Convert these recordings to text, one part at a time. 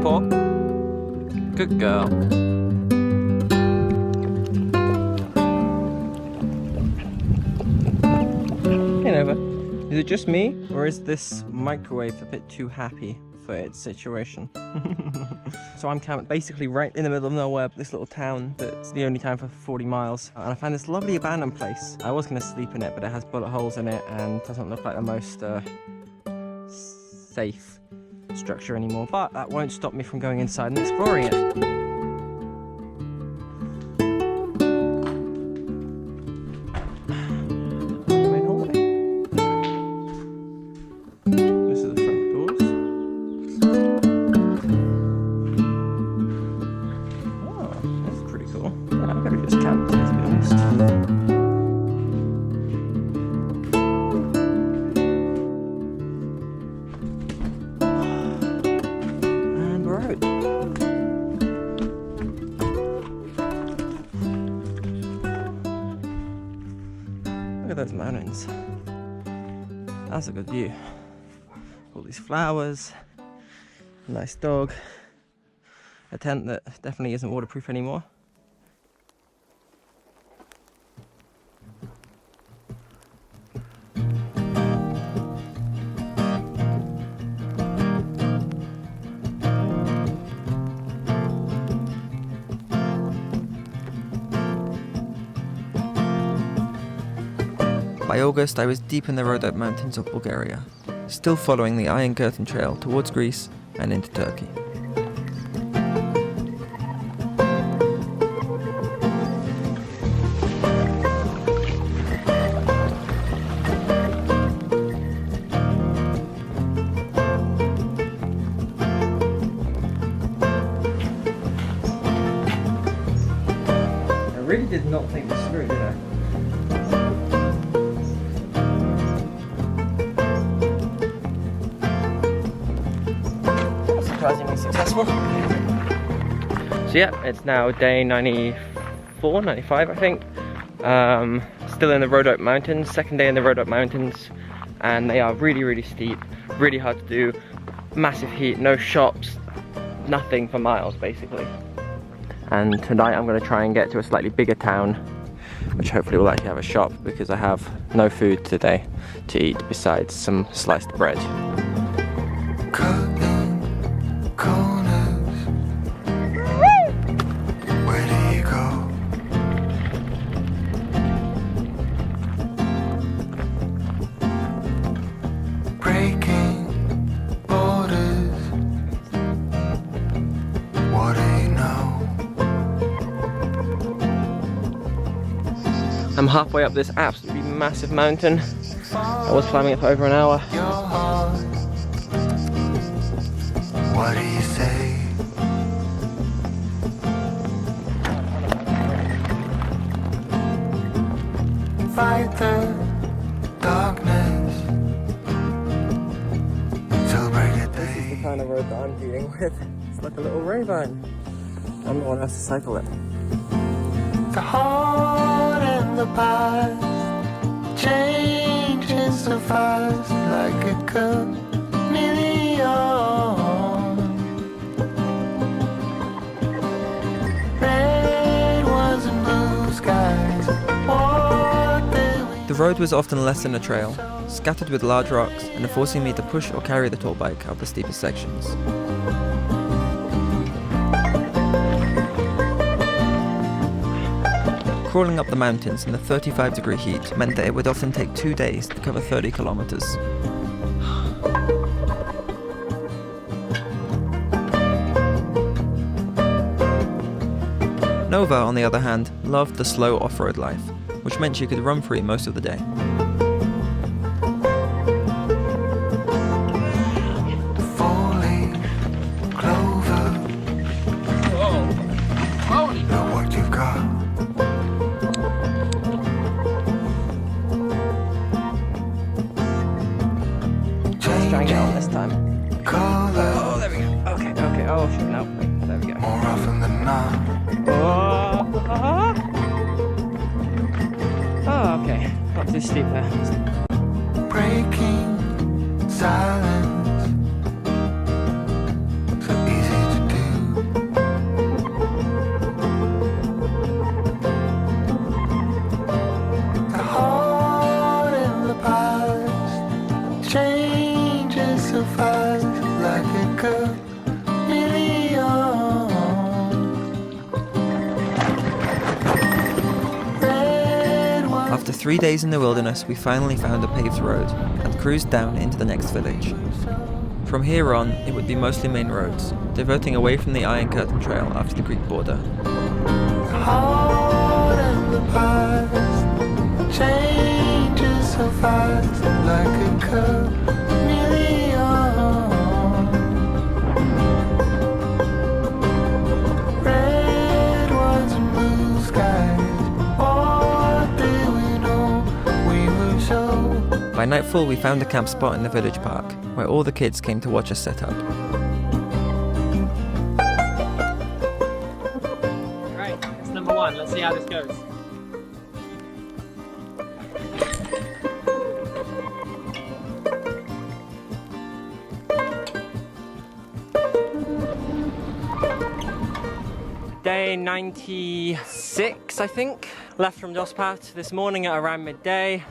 Paw. Good girl. Hey Nova, is it just me, or is this microwave a bit too happy for its situation? So I'm camped basically right in the middle of nowhere, this little town that's the only town for 40 miles. And I found this lovely abandoned place. I was going to sleep in it, but it has bullet holes in it and doesn't look like the most safe structure anymore. But that won't stop me from going inside and exploring it. Look at those mountains. That's a good view. All these flowers, a nice dog, a tent that definitely isn't waterproof anymore. By August, I was deep in the Rhodope mountains of Bulgaria, still following the Iron Curtain Trail towards Greece and into Turkey. I really did not think this through, did I? Surprisingly successful. So yeah, it's now day 94, 95 I think. Still in the Rhodope mountains, second day in the Rhodope mountains, and they are really steep, really hard to do, massive heat, no shops, nothing for miles basically. And tonight I'm going to try and get to a slightly bigger town, which hopefully will actually have a shop, because I have no food today to eat besides some sliced bread. I'm halfway up this absolutely massive mountain. I was climbing it for over an hour. What do you say? Fight the darkness till break of day. This is the kind of road that I'm dealing with. It's like a little rainbow. I'm the one who has to cycle it. The heart and the past changes so fast, like a chameleon. Red ones and blue skies. The road was often less than a trail, scattered with large rocks and forcing me to push or carry the tall bike up the steepest sections. crawling up the mountains in the 35-degree heat meant that it would often take 2 days to cover 30 kilometers. Nova, on the other hand, loved the slow off-road life, which meant she could run free most of the day. Try and get on this time. Oh, there we go. Okay, okay. Oh, shit, no. Wait, there we go. More often than not. Oh, okay. Not too steep there. Breaking silence. So easy to do. The heart in the past changes so fast, like a chameleon. After 3 days in the wilderness, we finally found a paved road and cruised down into the next village. From here on, it would be mostly main roads, diverting away from the Iron Curtain Trail after the Greek border. The heart in the past changes so fast, like a chameleon. Red ones and blue skies. What do we know? We were so. By nightfall, we found a camp spot in the village park, where all the kids came to watch us set up. Right, that's number one. Let's see how this goes. Day 96, I think. Left from Dospat this morning at around midday.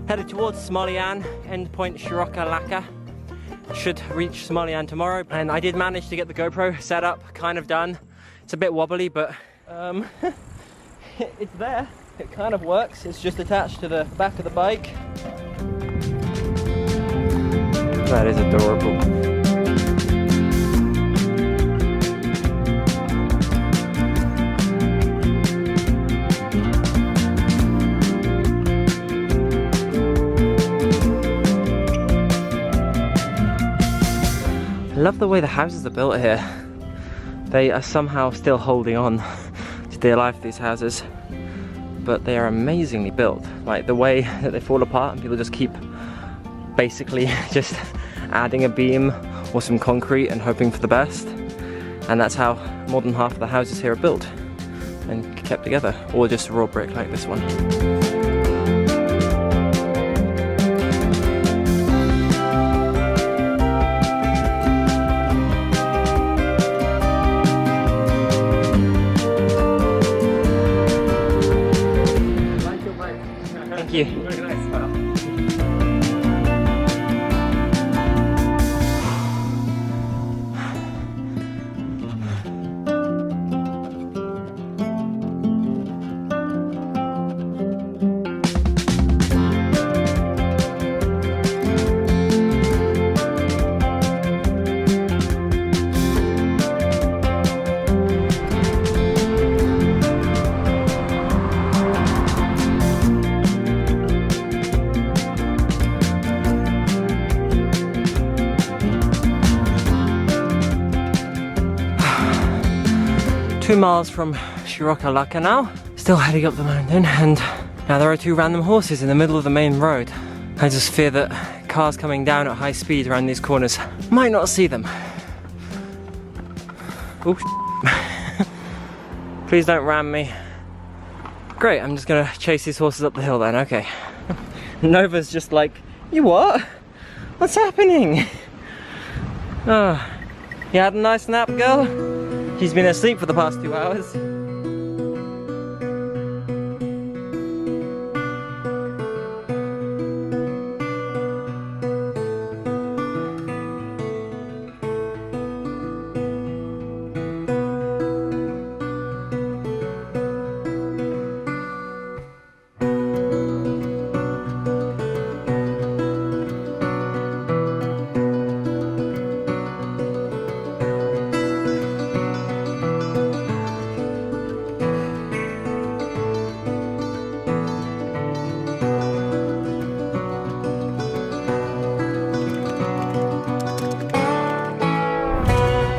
Headed towards Smolyan, endpoint Shiroka Laka. Should reach Smolyan tomorrow. And I did manage to get the GoPro set up, kind of done. It's a bit wobbly, but it's there. It kind of works. It's just attached to the back of the bike. That is adorable. I love the way the houses are built here. They are somehow still holding on to dear life, these houses, but they are amazingly built. Like the way that they fall apart and people just keep basically just adding a beam or some concrete and hoping for the best. And that's how more than half of the houses here are built and kept together, or just raw brick like this one. Thank you. Very nice. Wow. 2 miles from Shiroka Laka now, still heading up the mountain, and now there are 2 random horses in the middle of the main road. I just fear that cars coming down at high speed around these corners might not see them. Oops. Please don't ram me. Great, I'm just gonna chase these horses up the hill then, okay. Nova's just like, you what? What's happening? Oh, you had a nice nap, girl? She's been asleep for the past 2 hours.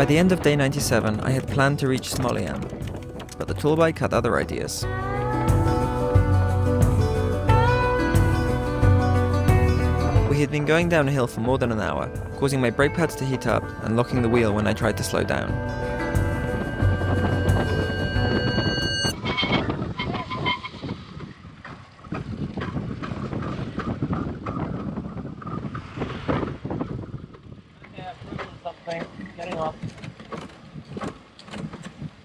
the end of day 97, I had planned to reach Smolyan, but the tallbike had other ideas. We had been going down a hill for more than an hour, causing my brake pads to heat up and locking the wheel when I tried to slow down. Getting off.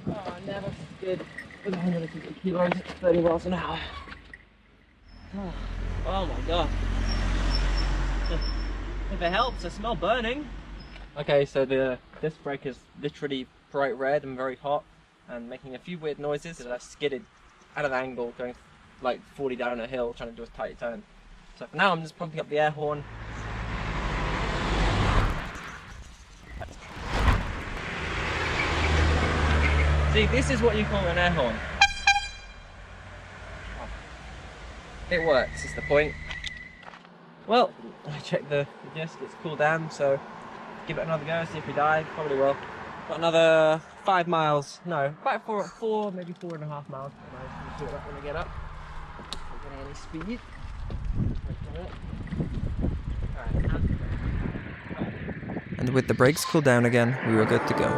Oh, I never skid with 150 kilos at 30 miles an hour. Oh my god. If it helps, I smell burning. Okay, so the disc brake is literally bright red and very hot and making a few weird noises as I skidded at an angle going like 40 down a hill trying to do a tight turn. So for now I'm just pumping up the air horn. See, this is what you call an air horn. It works, is the point. Well, I checked the disc, it's cooled down, so give it another go, see if we die, probably will. Got another 5 miles, no, about four, maybe 4.5 miles. I'll see what when I get up. Not getting any speed. And with the brakes cooled down again, we were good to go.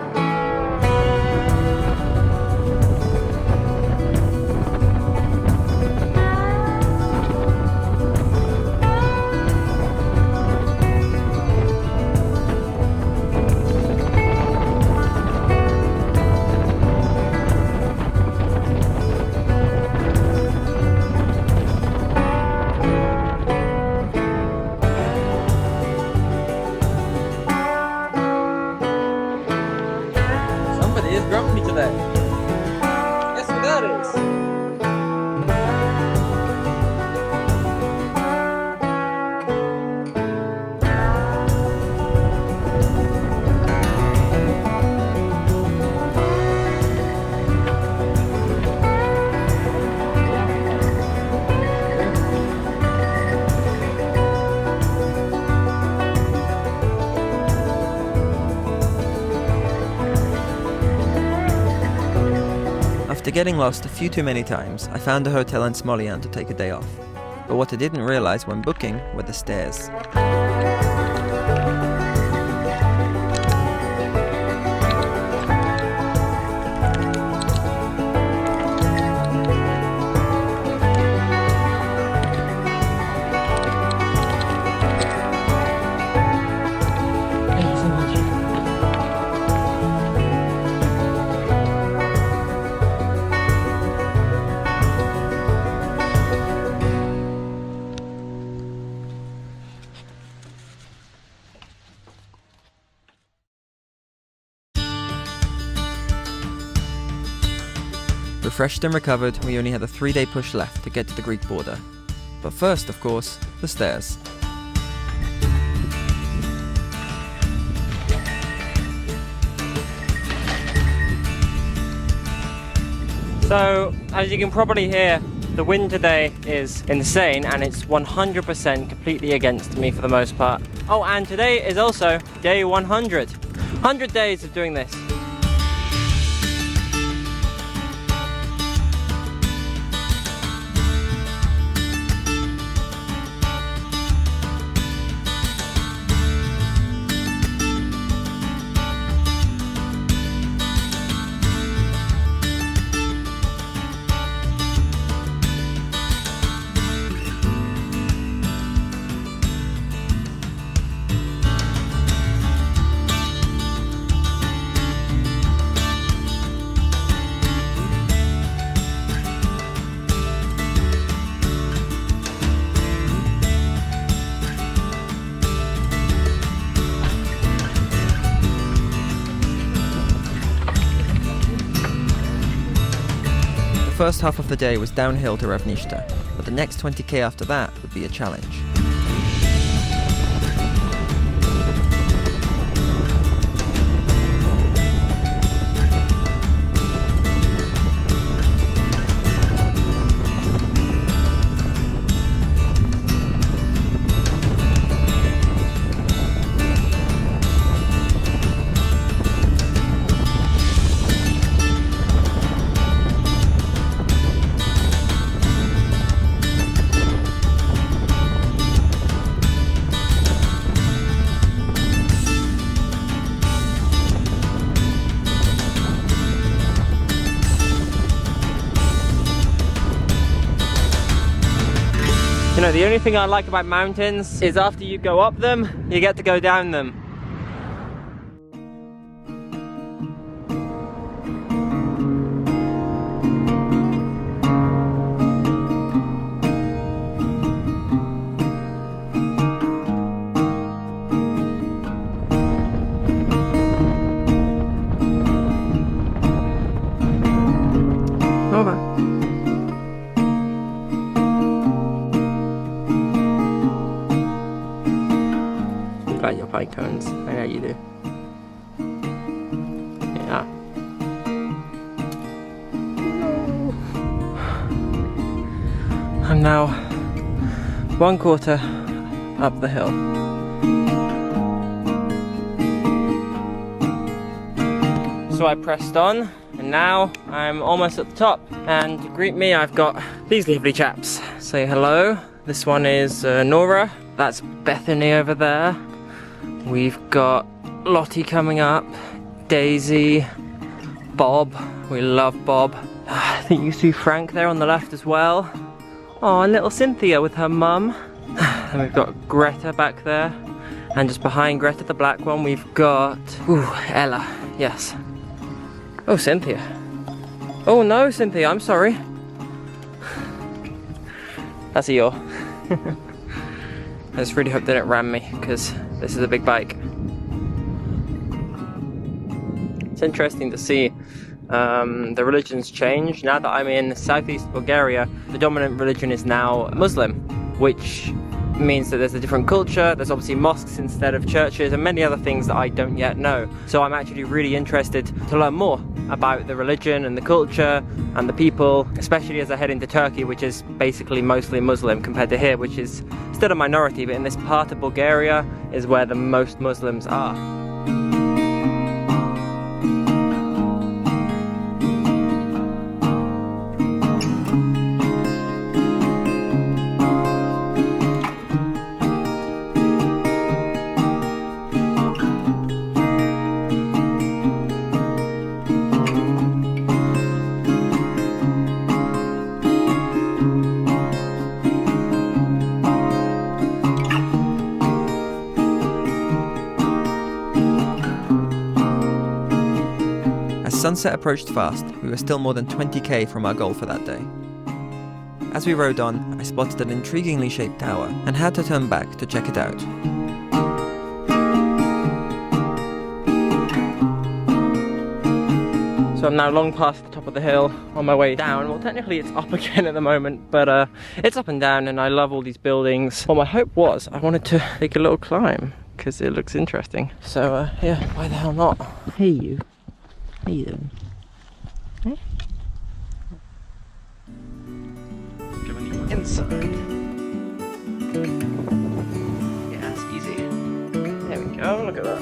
Grumpy today. Guess who that is? After getting lost a few too many times, I found a hotel in Smolyan to take a day off. But what I didn't realise when booking were the stairs. Refreshed and recovered, we only had a 3-day push left to get to the Greek border. But first, of course, the stairs. So, as you can probably hear, the wind today is insane and it's 100% completely against me for the most part. Oh, and today is also day 100. 100 days of doing this. The first half of the day was downhill to Ravnishta, but the next 20k after that would be a challenge. know, the only thing I like about mountains is after you go up them, you get to go down them. Got your pine cones, I know you do. Yeah. I'm now 1/4 up the hill. So I pressed on, and now I'm almost at the top. And to greet me, I've got these lovely chaps. Say hello. This one is Nora. That's Bethany over there. We've got Lottie coming up, Daisy, Bob. We love Bob. I think you see Frank there on the left as well. Oh, and little Cynthia with her mum. And we've got Greta back there. And just behind Greta, the black one, we've got Ella. Yes. Oh, Cynthia. Oh no, Cynthia, I'm sorry. That's a yaw. I just really hope they don't ram me, because this is a big bike. It's interesting to see the religions change. Now that I'm in southeast Bulgaria, the dominant religion is now Muslim, which means that there's a different culture. There's obviously mosques instead of churches and many other things that I don't yet know. So I'm actually really interested to learn more about the religion and the culture and the people, especially as I head into Turkey, which is basically mostly Muslim compared to here, which is still a minority, but in this part of Bulgaria is where the most Muslims are. Sunset approached fast. We were still more than 20k from our goal for that day. As we rode on, I spotted an intriguingly shaped tower and had to turn back to check it out. So I'm now long past the top of the hill on my way down. Well, technically it's up again at the moment, but it's up and down, and I love all these buildings. Well, my hope was I wanted to take a little climb because it looks interesting. So yeah, why the hell not? Hey you. How you doing? Hey? Going inside. Yeah, it's easy. There we go, look at that.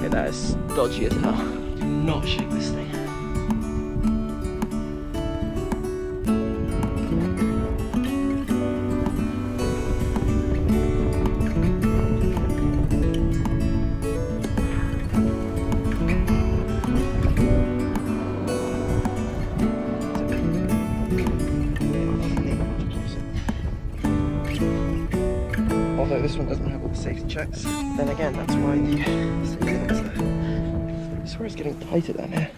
That is dodgy as hell. Do not shake this thing. Although this one doesn't have all the safety checks, then again, that's why the safety limits there. I swear it's getting tighter down here.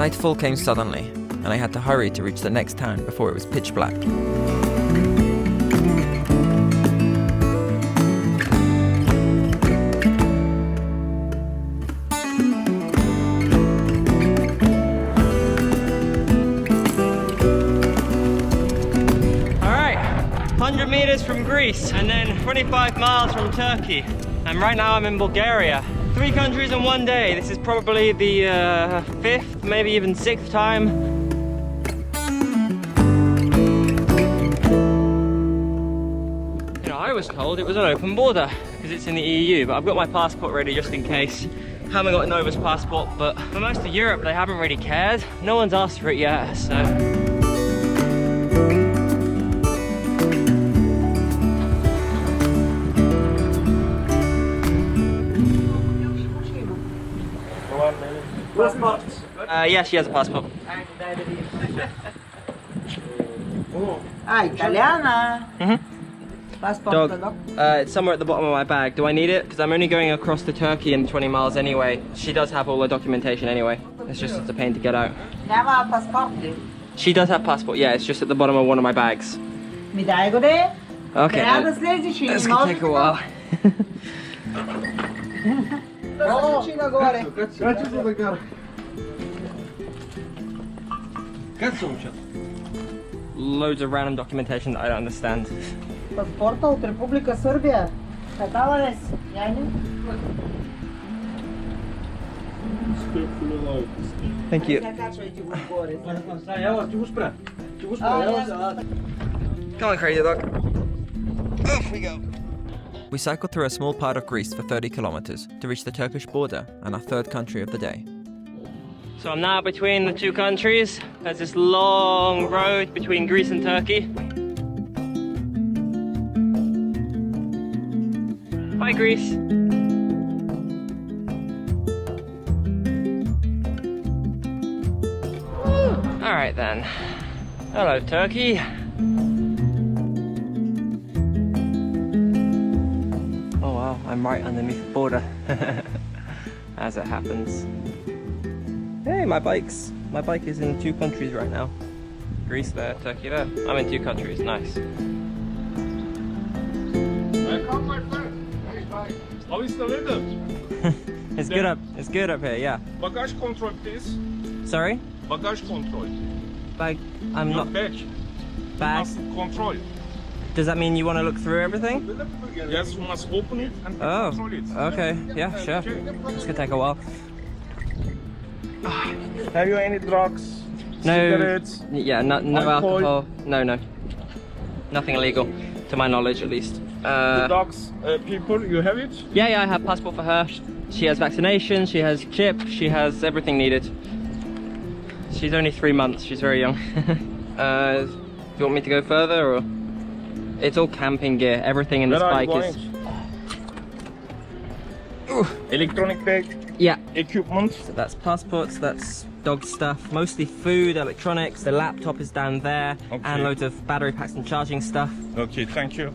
Nightfall came suddenly, and I had to hurry to reach the next town before it was pitch black. Alright, 100 meters from Greece and then 25 miles from Turkey. And right now I'm in Bulgaria. 3 countries in one day. This is probably the 5th, maybe even 6th time. You know, I was told it was an open border because it's in the EU, but I've got my passport ready just in case. Haven't got Nova's passport, but for most of Europe they haven't really cared. No one's asked for it yet, so. Yeah, she has a passport. Italiana. Passport. Dog. It's somewhere at the bottom of my bag. Do I need it? Because I'm only going across to Turkey in 20 miles anyway. She does have all the documentation anyway. It's just a pain to get out. Няма паспорт. She does have passport. Yeah, it's just at the bottom of one of my bags. Ми дай го де. Okay. Трябва да слезеш и This could take a while. Да скочи нагоре. Loads of random documentation that I don't understand. Паспорта от Република Сърбия. Какава ли си? Яйне? Thank you. Come on, crazy dog. Off we go. We cycled through a small part of Greece for 30 kilometers to reach the Turkish border and our third country of the day. So I'm now between the 2 countries. There's this long road between Greece and Turkey. Bye, Greece. All right then. Hello, Turkey. Oh wow, I'm right underneath the border. As it happens. Hey, my bike is in 2 countries right now. Greece there, Turkey there. I'm in 2 countries, nice. Welcome, my friend. How is the weather? It's good up here, yeah. Bagage control, please. Sorry? Bagage control. I'm Your not bag. bag. Must control. Does that mean you want to look through everything? Yes, you must open it and Oh, control it. okay, yeah, sure. This could take a while. Have you any drugs? No, Cigarettes? yeah, no Alcohol? alcohol. No. Nothing illegal, to my knowledge at least. The dogs, people, you have it? Yeah, I have passport for her. She has vaccination, she has chip, she has everything needed. She's only 3 months, she's very young. Do you want me to go further, or? It's all camping gear, everything in this Where are you bike is... Electronic bag, Yeah, equipment. so that's passports, that's dog stuff, mostly food, electronics, the laptop is down there, Okay. and loads of battery packs and charging stuff. Okay, thank you.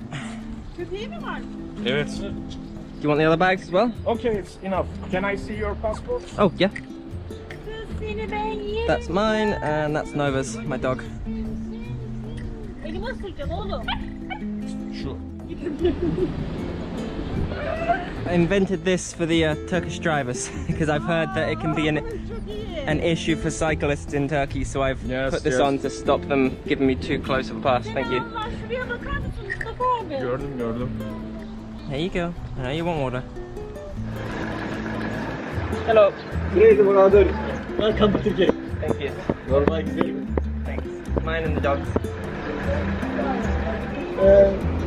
Evet. Do you want the other bags as well? Okay, it's enough. Can I see your passport? Oh, yeah. That's mine, and that's Nova's, my dog. Elimi ısıracaksın oğlum. Sure. I invented this for the Turkish drivers because I've heard that it can be an issue for cyclists in Turkey, so I've Yes, put this yes. on to stop them giving me too close of a pass. Thank you. Allah şuraya bakar mısın Mustafa abi? Gördüm. There you go. Now you want water. Hello. Great, brother. Welcome to Turkey. Thank you. Your bike is very good. Thanks. Mine and the dog's.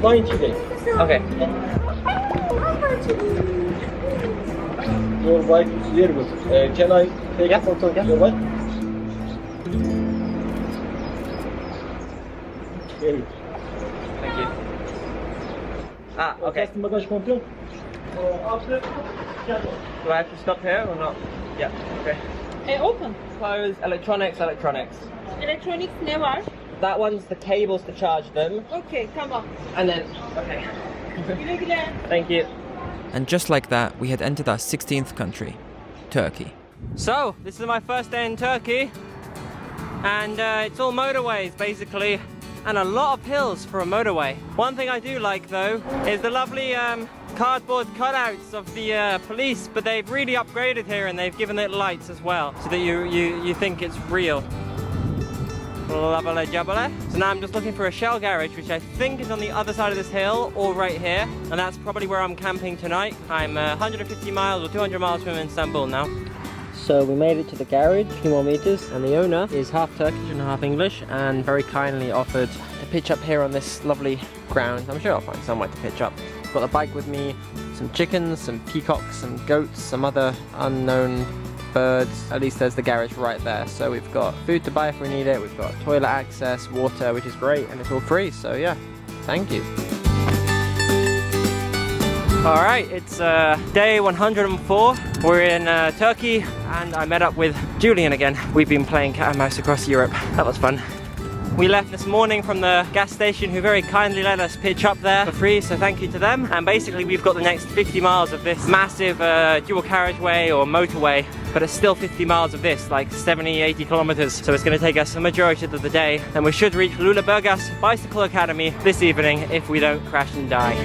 90 days. Okay. Your bike is very good. Can I take a photo of your bike? Very good. Thank you. Ah, okay. Custom bagage control. After, Do I have to stop here or not? Yeah. Okay. Open. Clothes, electronics. Electronics ne var? That one's the cables to charge them, Okey tamam. and then okay. Güle güle. Thank you. And just like that, we had entered our 16th country, Turkey. So, this is my first day in Turkey. And it's all motorways basically, and a lot of hills for a motorway. One thing I do like though is the lovely cardboard cutouts of the police, but they've really upgraded here and they've given it lights as well, so that you think it's real. Lovely jubbly. So now I'm just looking for a Shell garage, which I think is on the other side of this hill or right here, and that's probably where I'm camping tonight. I'm 150 miles or 200 miles from Istanbul now. So we made it to the garage, a few more meters, and the owner is half Turkish and half English, and very kindly offered to pitch up here on this lovely ground. I'm sure I'll find somewhere to pitch up. Got the bike with me, some chickens, some peacocks, some goats, some other unknown birds. At least there's the garage right there. So we've got food to buy if we need it, we've got toilet access, water, which is great, and it's all free, so yeah, thank you. Alright, it's day 104. We're in Turkey, and I met up with Julian again. We've been playing cat and mouse across Europe. That was fun. We left this morning from the gas station, who very kindly let us pitch up there for free, so thank you to them. And basically we've got the next 50 miles of this massive dual carriageway or motorway, but it's still 50 miles of this, like 70, 80 kilometers. So it's going to take us a majority of the day, and we should reach Lüleburgaz Bicycle Academy this evening if we don't crash and die.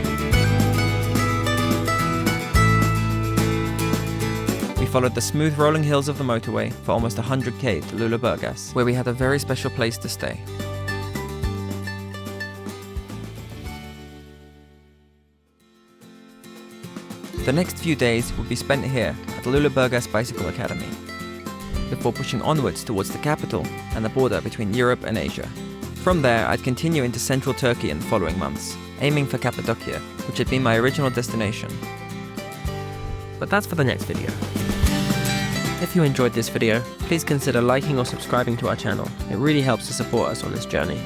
We followed the smooth rolling hills of the motorway for almost 100k to Lüleburgaz, where we had a very special place to stay. The next few days would be spent here at the Lüleburgaz Bicycle Academy, before pushing onwards towards the capital and the border between Europe and Asia. From there, I'd continue into central Turkey in the following months, aiming for Cappadocia, which had been my original destination. But that's for the next video. If you enjoyed this video, please consider liking or subscribing to our channel. It really helps to support us on this journey.